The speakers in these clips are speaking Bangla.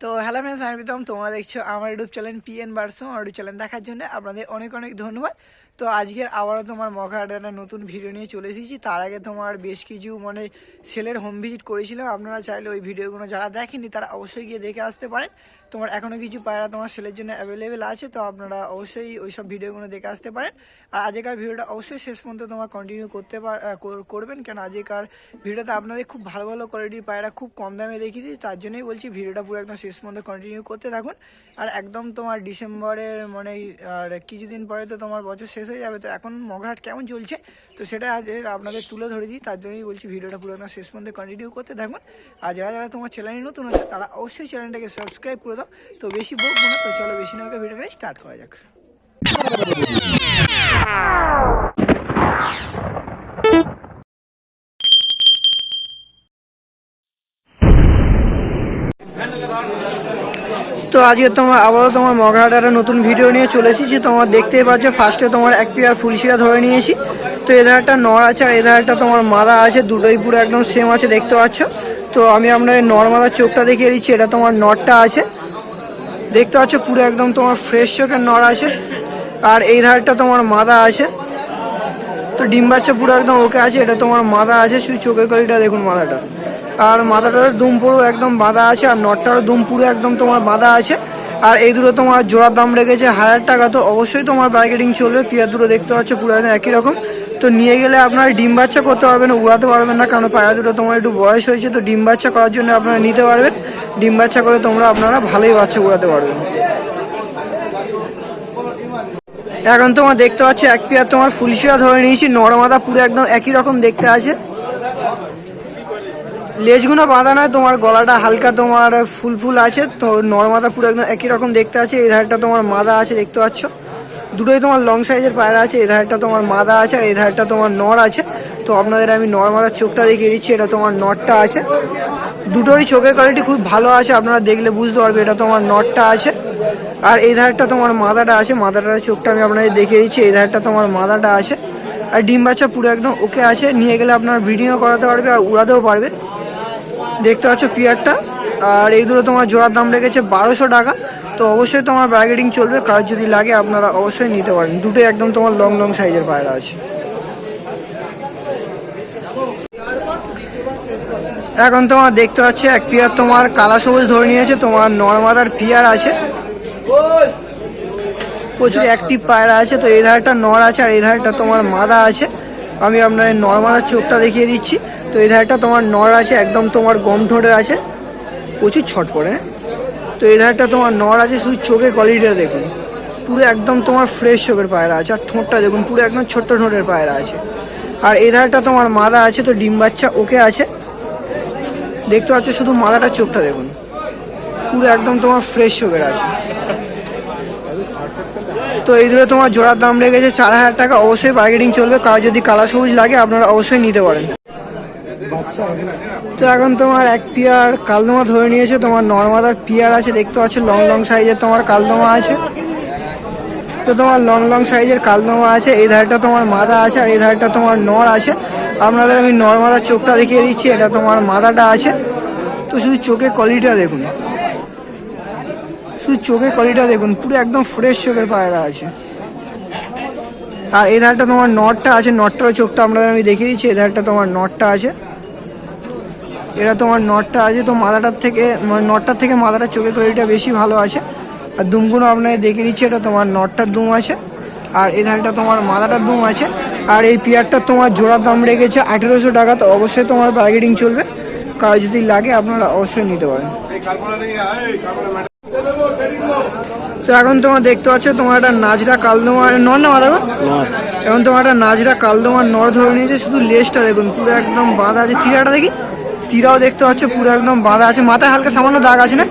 তো হ্যালো ফ্রেন্ডস, আমি প্রীতম। তোমরা দেখছো আমার ইউটিউব চ্যানেল পিএন বারসো। আমার ইউটিউব চ্যানেল দেখার জন্য আপনাদের অনেক অনেক ধন্যবাদ। তো আজকের আবারও তোমার মগরাহাটের একটা নতুন ভিডিও নিয়ে চলে এসেছি। তার আগে তোমার বেশ কিছু সেলের হোম ভিজিট করেছিলাম। আপনারা চাইলে ওই ভিডিওগুলো যারা দেখেনি তারা অবশ্যই গিয়ে দেখে আসতে পারেন। তোমার এখনও কিছু পায়রা তোমার সেলের জন্য অ্যাভেলেবেল আছে, তো আপনারা অবশ্যই ওই সব ভিডিওগুলো দেখে আসতে পারেন। আর আজকের ভিডিওটা অবশ্যই শেষ পর্যন্ত তোমার কন্টিনিউ করবেন, কেন আজকের ভিডিওতে আপনাদের খুব ভালো ভালো কোয়ালিটির পায়রা খুব কম দামে দেখিয়ে দিই। তার জন্যই বলছি ভিডিওটা পুরো একদম শেষ পর্যন্ত কন্টিনিউ করতে থাকুন। আর একদম তোমার ডিসেম্বরের আর কিছুদিন পরে তো তোমার বছর শেষ হয়ে যাবে। তো এখন মগরাহাট কেমন চলছে তো সেটা আজ আপনাদের তুলে ধরে দিই। তার জন্যই বলছি ভিডিওটা পুরো একদম শেষ পর্যন্ত কন্টিনিউ করতে থাকুন। আর যারা যারা তোমার চ্যানেলে নতুন আছে তারা অবশ্যই চ্যানেলটাকে সাবস্ক্রাইব করে দাও। তো বেশি বলবো না, তো চলো বেশি না ভিডিওটা স্টার্ট করা যাক। তো আজকে তোমার আবারও তোমার মগরাহাটে একটা নতুন ভিডিও নিয়ে চলেছি। যে তোমার দেখতেই পাচ্ছ ফার্স্টে তোমার এক পেয়ার ফুলশিরা ধরে নিয়েছি। তো এদের একটা নর আছে আর এদের একটা তোমার মাদা আছে, দুটোই পুরো একদম সেম আছে দেখতে পাচ্ছ। তো আমি আপনার নর মাদার চোখটা দেখিয়ে দিচ্ছি। এটা তোমার নরটা আছে দেখতে পাচ্ছ, পুরো একদম তোমার ফ্রেশ চোখের নর আছে। আর এই ধারটা তোমার মাদা আছে, তো ডিম বাচ্চা পুরো একদম ওকে আছে। এটা তোমার মাদা আছে, শুধু চোখের কলিটা দেখুন মাদাটা। আর মাথাটার দুম পুরো একদম বাঁধা আছে, আর নটটারও দুম পুরো একদম তোমার বাঁধা আছে। আর এই দুটো তোমার জোড়ার দাম রেখেছে 1000 টাকা। তো অবশ্যই তোমার বার্গেটিং চলবে। পেয়ার দুটো দেখতে পাচ্ছ পুরো একদম একই রকম। তো নিয়ে গেলে আপনারা ডিম বাচ্চা করতে পারবেন, উড়াতে পারবেন না, কারণ পায়রা দুটো তোমার একটু বয়স হয়েছে। তো ডিম বাচ্চা করার জন্য আপনারা নিতে পারবেন। ডিম বাচ্চা করে আপনারা ভালোই বাচ্চা উড়াতে পারবেন। এখন তোমার দেখতে পাচ্ছ এক পেয়ার তোমার ফুলশিরা ধরে নিয়েছি। নরমাদা পুরো একদম একই রকম দেখতে আছে। লেজগুলো বাঁধা নয়, তোমার গলাটা হালকা তোমার ফুল আছে। তো নরমাদা পুরো একদম একই রকম দেখতে আছে। এই ধারটা তোমার মাদা আছে দেখতে পাচ্ছ, দুটোই তোমার লং সাইজের পায়রা আছে। এই ধারটা তোমার মাদা আছে আর এই ধারটা তোমার নর আছে। তো আপনাদের আমি নরমাদার চোখটা দেখিয়ে দিচ্ছি। এটা তোমার নরটা আছে, দুটোরই চোখের কোয়ালিটি খুব ভালো আছে। আপনারা দেখলে বুঝতে পারবে এটা তোমার নরটা আছে। আর এই ধারটা তোমার মাদাটা আছে, মাদাটার চোখটা আমি আপনাদের দেখিয়ে দিচ্ছি। এই ধারটা তোমার মাদাটা আছে। আর ডিম বাচ্চা পুরো একদম ওকে আছে। নিয়ে গেলে আপনার ব্রিডিংও করাতে পারবে আর উড়াতেও পারবে দেখতে পাচ্ছ পেয়ারটা। আর এই দুটো তোমার জোড়ার দাম রেখেছে 1200 টাকা। তো অবশ্যই তোমার বার্গেটিং চলবে, কাজ যদি লাগে আপনারা অবশ্যই নিতে পারেন। দুটোই একদম তোমার লং লং সাইজের পায়রা আছে। এখন তোমার দেখতে পাচ্ছ এক পেয়ার তোমার কালা সবুজ ধরে নিয়েছে। তোমার নরমাদার পেয়ার আছে, প্রচুর অ্যাক্টিভ পায়রা আছে। তো এই ধারটা নর আছে আর এই ধারটা তোমার মাদা আছে। আমি আপনার নরমাদার চোখটা দেখিয়ে দিচ্ছি। তো এই ধারটা তোমার নর আছে, একদম তোমার গম ঠোঁটের আছে, প্রচুর ছট পড়ে। তো এই ধারটা তোমার নর আছে, শুধু চোখের কোয়ালিটিটা দেখুন, পুরো একদম তোমার ফ্রেশ চোখের পায়রা আছে। আর ঠোঁটটা দেখুন, পুরো একদম ছোট্ট ঠোঁটের পায়রা আছে। আর এই ধারটা তোমার মাদা আছে, তো ডিম বাচ্চা ওকে আছে দেখতে পাচ্ছ। শুধু মাদাটার চোখটা দেখুন, পুরো একদম তোমার ফ্রেশ চোখের আছে। তো এই দুটো তোমার জোড়ার দাম রেখেছে 4000 টাকা। অবশ্যই বার্গেটিং চলবে, কার যদি কালা সবুজ লাগে আপনারা অবশ্যই নিতে পারেন। তো এখন তোমার এক পেয়ার কালদমা ধরে নিয়েছে। তোমার নরমাদার পেয়ার আছে দেখতে পাচ্ছ, লং লং সাইজের তোমার কালদমা আছে। তো তোমার লং লং সাইজের কালদমা আছে। এই ধারটা তোমার মাদা আছে আর এই ধারটা তোমার নর আছে। আপনাদের আমি নরমাদার চোখটা দেখিয়ে দিচ্ছি। এটা তোমার মাদাটা আছে। তো শুধু চোখের কোয়ালিটিটা দেখুন, শুধু চোখের কোয়ালিটিটা দেখুন, পুরো একদম ফ্রেশ চোখের পায়রা আছে। আর এই ধারটা তোমার নটটা আছে, নটটারও চোখটা আপনাদের আমি দেখিয়ে দিচ্ছি। এই ধারটা তোমার নটটা আছে, এটা তোমার নটটা আছে। তো মাদাটার থেকে নটটার থেকে মাদাটার চোখের কোয়ালিটিটা বেশি ভালো আছে। আর দুমগুলো আপনাকে দেখিয়ে দিচ্ছি। এটা তোমার নটটার দুম আছে আর এই ধারটা তোমার মাদাটার দুম আছে। আর এই পেয়ারটার তোমার জোড়ার দাম রেখেছে 1800 টাকা। তো অবশ্যই তোমার বার্গেটিং চলবে, কারো যদি লাগে আপনারা অবশ্যই নিতে পারেন। তো এখন তোমার দেখতে পাচ্ছ তোমার একটা নাজরা কালদমার নর না মাদা, এখন তোমার একটা নাজরা কালদমার নর ধরে নিয়েছে। শুধু লেজটা দেখুন, পুরো একদম বাঁধা আছে। তীরাটা দেখি, তীরাও দেখতে পাচ্ছ পুরো একদম বাঁধা আছে। মাথায় হালকা সামান্য দাগ আছে না,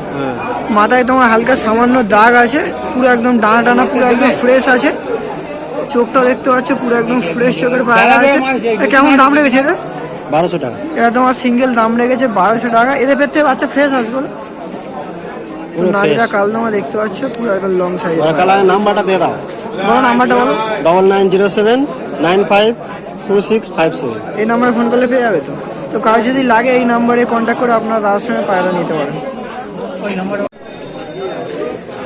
মাথায় তোমার হালকা সামান্য দাগ আছে। পুরো একদম ডানা টানা পুরো একদম ফ্রেশ আছে। চোখটাও দেখতে পাচ্ছ পুরো একদম ফ্রেশ চোখের পায়রা আছে। কেমন দাম রেখেছে এটা? 1200 টাকা। এটা তোমার সিঙ্গেল দাম রেখেছে 1200 টাকা। এদের পেট থেকে বাচ্চা ফ্রেশ আসবে। নাজরা কালদমা দেখতে পাচ্ছ, পুরো একদম লং সাইজ। নাম্বারটা দিয়ে দাও, বলো নাম্বারটা বলো। 9907952657। এই নাম্বারে ফোন করলে পেয়ে যাবে। তো কারো যদি লাগে এই নাম্বারে কন্ট্যাক্ট করে আপনারা তার সঙ্গে পায়রা নিতে পারেন। ওই নাম্বার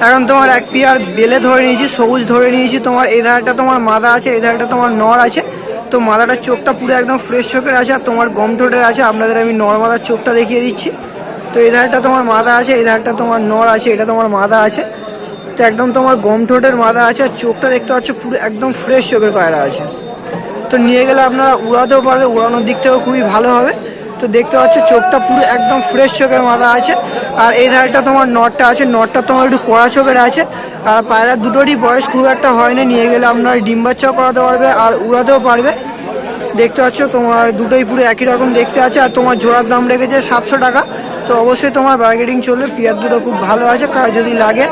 এখন তোমার এক পেয়ার বেলে ধরে নিয়েছি, সবুজ ধরে নিয়েছি। তোমার এই ধারটা তোমার মাদা আছে, এই ধারটা তোমার নর আছে। তো মাদাটার চোখটা পুরো একদম ফ্রেশ চোখের আছে, আর তোমার গম ঠোঁটের আছে। আপনাদের আমি নর মাদার চোখটা দেখিয়ে দিচ্ছি। তো এই ধারটা তোমার মাদা আছে, এই ধারটা তোমার নর আছে, এটা তোমার মাদা আছে। তো একদম তোমার গম ঠোঁটের মাদা আছে, আর চোখটা দেখতে পাচ্ছ পুরো একদম ফ্রেশ চোখের পায়রা আছে। তো নিয়ে গেলে আপনারা উড়াতেও পারবে, উড়ানোর দিক থেকেও খুবই ভালো হবে। তো দেখতে পাচ্ছ চোখটা পুরো একদম ফ্রেশ চোখের মাথা আছে। আর এই ধারটা তোমার নটটা আছে, নটটা তোমার একটু কড়া চোখের আছে। আর পায়রা দুটোরই বয়স খুব একটা হয়নি, নিয়ে গেলে আপনারা ডিম বাচ্চাও করাতে পারবে আর উড়াতেও পারবে। দেখতে পাচ্ছ তোমার দুটোই পুরো একই রকম দেখতে আছে। আর তোমার জোড়ার দাম রেখেছে 700 টাকা। তো অবশ্যই তোমার বার্গেনিং চলবে। পেয়ার দুটো খুব ভালো আছে, কার যদি লাগে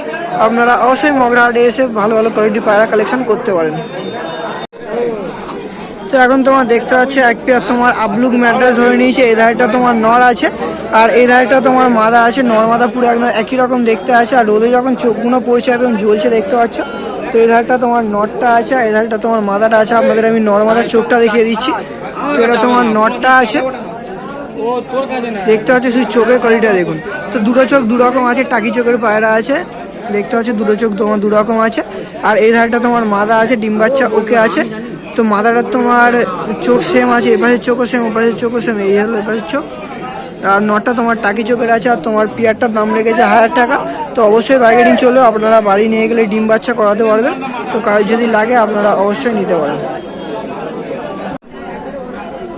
আপনারা অবশ্যই মগরাহাটে এসে ভালো ভালো কোয়ালিটি পায়রা কালেকশন করতে পারেন। তো এখন তোমার দেখতে পাচ্ছি এক পেয়ার তোমার আবলুক ম্যাড্রাস ধরে নিয়েছে। এই ধারটা তোমার নর আছে, আর এই ধারটা তোমার মাদা আছে। নর মাদা পুরো একদম একই রকম দেখতে আছে, আর রোদে যখন চোখগুলো পড়ছে একদম জ্বলছে দেখতে পাচ্ছ। তো এই ধারটা তোমার নটটা আছে, আর এই ধারটা তোমার মাদাটা আছে। আপনাদের আমি নর মাদার চোখটা দেখিয়ে দিচ্ছি। তো এটা তোমার নটটা আছে, দেখতে পাচ্ছ শুধু চোখের কোয়ালিটিটা দেখুন। তো দুটো চোখ দু রকম আছে, টাকি চোখের পায়রা আছে। দেখতে পাচ্ছ দুটো চোখ তোমার দু রকম আছে। আর এই ধারটা তোমার মাদা আছে, ডিম বাচ্চা ওকে আছে। তো মাদাটার তোমার চোখ সেম আছে, এপাশের চোখও সেম, ওপাশের চোখও সেম, এই হলো এপাশের চোখ। আর নটটা তোমার টাকি চোখের আছে। আর তোমার পেয়ারটার দাম রেখেছে 1000 টাকা। তো অবশ্যই বার্গেনিং চলবে, আপনারা বাড়ি নিয়ে গেলে ডিম বাচ্চা করাতে পারবেন। তো কারো যদি লাগে আপনারা অবশ্যই নিতে পারেন।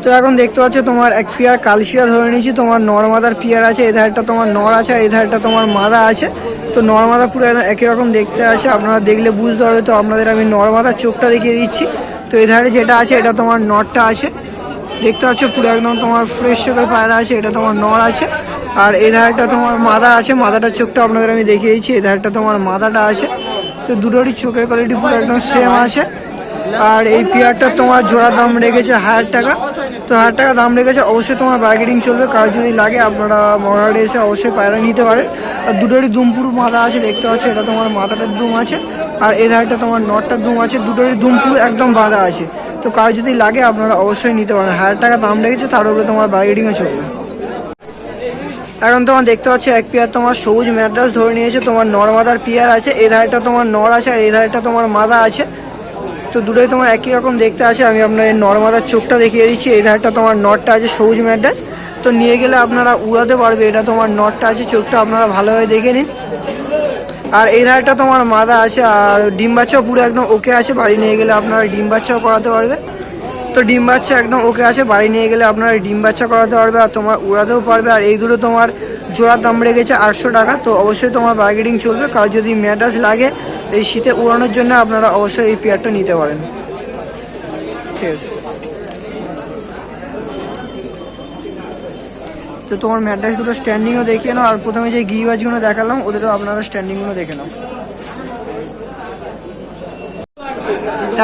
তো এখন দেখতে পাচ্ছ তোমার এক পেয়ার কালশিরা ধরে নিয়েছি। তোমার নর মাদার পেয়ার আছে, এই ধারটা তোমার নর আছে, আর এই ধারটা তোমার মাদা আছে। তো নর মাদা পুরো একই রকম দেখতে আছে, আপনারা দেখলে বুঝতে পারবে। তো আপনাদের আমি নর মাদার চোখটা দেখিয়ে দিচ্ছি। তো এই ধারে যেটা আছে এটা তোমার নরটা আছে, দেখতে পাচ্ছ পুরো একদম তোমার ফ্রেশ চোখের পায়রা আছে, এটা তোমার নর আছে। আর এই ধারটা তোমার মাদা আছে, মাদাটার চোখটা আপনাদের আমি দেখিয়ে দিচ্ছি। এই ধারটা তোমার মাদাটা আছে। তো দুটোরই চোখের কোয়ালিটি পুরো একদম সেম আছে। আর এই পেয়ারটা তোমার জোড়া দাম রেখেছে 1000 টাকা। তো 1000 টাকা দাম রেখেছে, অবশ্যই তোমার বার্গেনিং চলবে। কারো যদি লাগে আপনারা মগরাহাটে এসে অবশ্যই পায়রা নিতে পারে। আর দুটোরই দুম পুরো মাদা আছে, দেখতে পাচ্ছ এটা তোমার মাথাটার দুম আছে, আর এই ধারটা তোমার নটটার দুম আছে। দুটোরই দুম পুরো একদম বাঁধা আছে। তো কারো যদি লাগে আপনারা অবশ্যই নিতে পারেন। 1000 টাকা দাম রেখেছে, তার উপরে তোমার বার্গেনিংও চলবে। এখন তোমার দেখতে পাচ্ছ এক পেয়ার তোমার সবুজ ম্যাড্রাস ধরে নিয়েছে। তোমার নর মাদার পেয়ার আছে, এই ধারটা তোমার নর আছে, আর এই ধারটা তোমার মাদা আছে। তো দুটোই তোমার একই রকম দেখতে আছে। আমি আপনার এই নর মাদার চোখটা দেখিয়ে দিচ্ছি। এই ধারটা তোমার নটটা আছে, সবুজ ম্যাড্রাস। তো নিয়ে গেলে আপনারা উড়াতে পারবে। এটা তোমার নটটা আছে, চোখটা আপনারা ভালোভাবে দেখে নিন। আর এই ধারটা তোমার মাদা আছে, আর ডিম বাচ্চাও পুরো একদম ওকে আছে। বাড়ি নিয়ে গেলে আপনারা ডিম বাচ্চাও করাতে পারবে। তো ডিম বাচ্চা একদম ওকে আছে, বাড়ি নিয়ে গেলে আপনারা ডিম বাচ্চা করাতে পারবে, আর তোমার উড়াতেও পারবে। আর এইগুলো তোমার জোড়ার দাম রেখেছে 800 টাকা। তো অবশ্যই তোমার বার্গেনিং চলবে। কারো যদি ম্যাড্রাস লাগে এই শীতে উড়ানোর জন্য আপনারা অবশ্যই এই পেয়ারটা নিতে পারেন। ঠিক আছে। তো তোমার ম্যাড্রাস দুটো স্ট্যান্ডিংও দেখিয়ে নাও, আর প্রথমে যে গিরিবাজগুলো দেখালাম ওদেরও আপনারা স্ট্যান্ডিংগুলো দেখে নাও।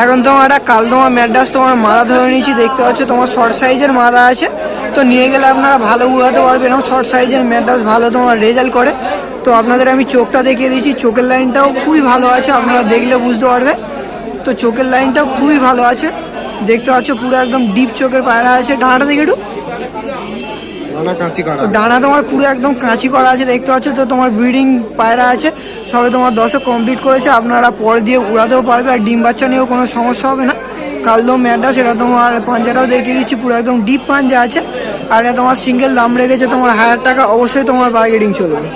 এখন তোমার একটা কালদমা ম্যাড্রাস তোমার মাদা ধরে নিয়েছি, দেখতে পাচ্ছ তোমার শর্ট সাইজের মাদা আছে। তো নিয়ে গেলে আপনারা ভালো উড়াতে পারবেন। এরকম শর্ট সাইজের ম্যাড্রাস ভালো তোমার রেজাল্ট করে। তো আপনাদের আমি চোখটা দেখিয়ে দিচ্ছি। চোখের লাইনটাও খুবই ভালো আছে, আপনারা দেখলে বুঝতে পারবে। তো চোখের লাইনটাও খুবই ভালো আছে, দেখতে পাচ্ছ পুরো একদম ডিপ চোখের পায়রা আছে। ডানাটা দেখে একটু, ডানা তোমার পুরো একদম কাঁচি করা আছে, দেখতে পাচ্ছ। তো তোমার ব্রিডিং পায়রা আছে, সবে তোমার 10 কমপ্লিট করেছে। আপনারা পরে দিয়ে উড়াতেও পারবে, আর ডিম বাচ্চা নিয়েও কোনো সমস্যা হবে না। কালদম ম্যাড্রাস, এটা তোমার পাঞ্জাটাও দেখিয়ে দিচ্ছি, পুরো একদম ডিপ পাঞ্জা আছে। আর এটা তোমার সিঙ্গেল দাম রেখেছে তোমার 1000 টাকা। অবশ্যই তোমার বার্গেনিং চলবে।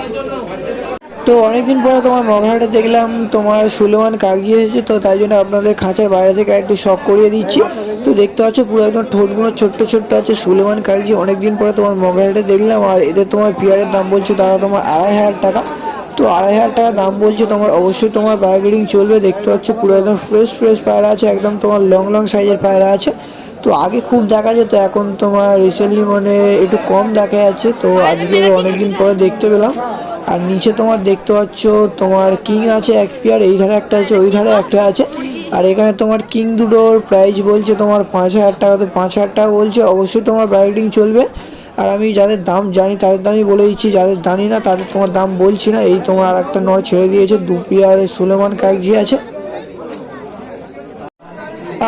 তো অনেকদিন পরে তোমার মগরাহাটে দেখলাম তোমার সুলেমান কাগজি এসেছে। তো তাই জন্য আপনাদের খাঁচার বাইরে থেকে একটু শখ করিয়ে দিচ্ছি। তো দেখতে পাচ্ছ পুরো একদম ঠোঁটগুলো ছোট্ট ছোট্ট আছে। সুলেমান কাগজি অনেকদিন পরে তোমার মগরাহাটে দেখলাম। আর এদের তোমার পেয়ারের দাম বলছে তারা তোমার 2500 টাকা। তো 2500 টাকা দাম বলছে তোমার, অবশ্যই তোমার বার্গেনিং চলবে। দেখতে পাচ্ছ পুরো একদম ফ্রেশ পায়রা আছে, একদম তোমার লং সাইজের পায়রা আছে। তো আগে খুব দেখা যেত, এখন তোমার রিসেন্টলি মানে একটু কম দেখা যাচ্ছে। তো আজকে অনেকদিন পরে দেখতে পেলাম। আর নিচে তোমার দেখতে পাচ্ছ তোমার কিং আছে এক পেয়ার, এই ধারে একটা আছে, ওই ধারে একটা আছে। আর এখানে তোমার কিং দুটোর প্রাইস বলছে তোমার 5000 টাকা। তো 5000 টাকা বলছে, অবশ্যই তোমার বার্গেনিং চলবে। আর আমি যাদের দাম জানি তাদের দামই বলে দিচ্ছি, যাদের জানি না তাদের তোমার দাম বলছি না। এই তোমার আর একটা নর ছেড়ে দিয়েছে, 2 পেয়ার সুলেমান কাগজি আছে।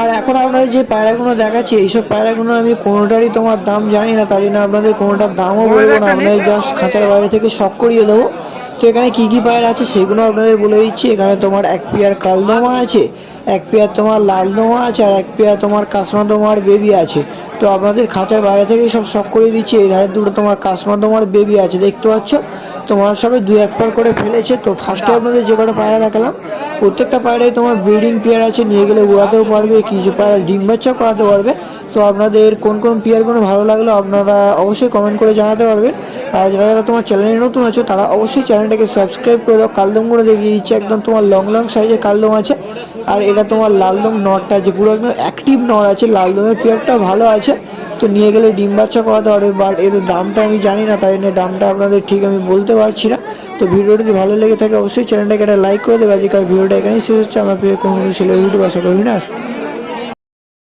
আর এখন আপনাদের যে পায়রাগুলো দেখাচ্ছি, এইসব পায়রাগুলো আমি কোনোটারই তোমার দাম জানি না, তাই জন্য আপনাদের কোনোটার দামও বলবো না। আপনাদের জাস্ট খাঁচার বাইরে থেকে শখ করিয়ে দেবো। তো এখানে কি কি পায়রা আছে সেগুলো আপনাদের বলে দিচ্ছি। এখানে তোমার এক পেয়ার কালদমা আছে, এক পেয়ার তোমার লালদমা আছে, আর এক পেয়ার তোমার কাসমাদমার বেবি আছে। তো আপনাদের খাঁচার বাইরে থেকে সব শখ করে দিচ্ছি। এই ধারে দুটো তোমার কাসমাদমার বেবি আছে, দেখতে পাচ্ছ। তোমার সবে 2-1 পার করে ফেলেছে। তো ফার্স্টে আপনাদের যে কটা পায়রা দেখালাম, প্রত্যেকটা পায়রাই তোমার ব্রিডিং পেয়ার আছে, নিয়ে গেলে উড়াতেও পারবে, কিছু পায়রা ডিম বাচ্চা করাতে পারবে। তো আপনাদের কোন কোন পেয়ারগুলো ভালো লাগলো আপনারা অবশ্যই কমেন্ট করে জানাতে পারবেন। আর যারা যারা তোমার চ্যানেলে নতুন আছো তারা অবশ্যই চ্যানেলটাকে সাবস্ক্রাইব করে দাও। কালদমগুলো দেখিয়ে দিচ্ছে, একদম তোমার লং লং সাইজের কালদম আছে। আর এটা তোমার লালদম নটটা আছে, পুরো একদম অ্যাক্টিভ নট আছে। লালদমের পেয়ারটা ভালো আছে, তো নিয়ে গেলে ডিম বাচ্চা করাতে পারবে। বাট এদের দামটা আমি জানি না, তাই জন্য দামটা আপনাদের ঠিক আমি বলতে পারছি না। তো ভিডিওটি যদি ভালো লেগে থাকে অবশ্যই চ্যানেলটাকে একটা লাইক করে দেবে। আজকের ভিডিওটা এখানেই শেষ হচ্ছে। আমার প্রিয় কোনো ছেলে ভিডিও আশা করি না।